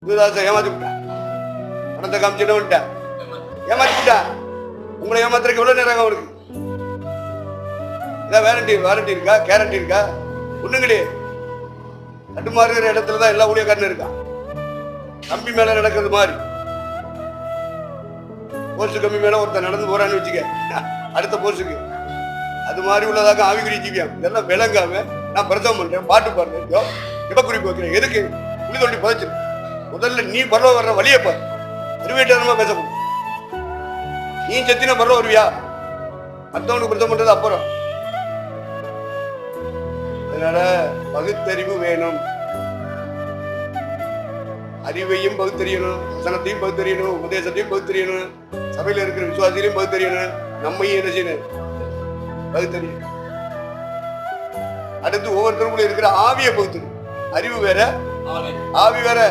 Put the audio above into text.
யூதாசை ஏமாத்தி விட்டான். பணத்தை காமிச்சுட்டு விட்டான், ஏமாத்தி விட்டான். உங்களை ஏமாத்துறதுக்கு எவ்வளவு நேரம் அவருக்கு? இதான் வாரண்டி இருக்கா, கேரண்டி இருக்கா? ஒண்ணும் கிடையாது. தட்டுமாறுகிற இடத்துலதான் எல்லா ஊழியக்காரனும் இருக்கான். கம்பி மேல நடக்கிறது மாதிரி, போஸ்ட் கம்பி மேல ஒருத்தர் நடந்து போறான்னு வச்சுக்க, அடுத்த போஸ்டுக்கு அது மாதிரி உள்ளதாக ஆவிக்குரிய ஜீவியம். இதெல்லாம் விளங்காம நான் பிரசவம் பண்றேன், பாட்டு பாடுறேன், எப்ப குறிப்பு வைக்கிறேன், எதுக்கு புளி தொண்டி புதைச்சிரு. முதல்ல நீ பரவ வர்ற வழியை பாரு. அறிவேட்டமா பேசப்படும். நீ செத்தின பரவ வருவியா? மற்றவனுக்கு பிரசவம் பண்றது அப்புறம். அதனால பகுத்தறிவு வேணும். அறிவையும் பகுத்தறியணும், வசனத்தையும் பகுத்தறியணும், உபதேசத்தையும் பகுத்தறியணும், சபையில இருக்கிற விசுவாசிகளையும் பகுத்தறியணும், நம்மையும் என்ன செய்யணும், பகுத்தறியணும். அடுத்து ஒவ்வொருத்தருக்குள்ள இருக்கிற ஆவியை பகுத்தறியும். அறிவு வேற, ஆவி வேற.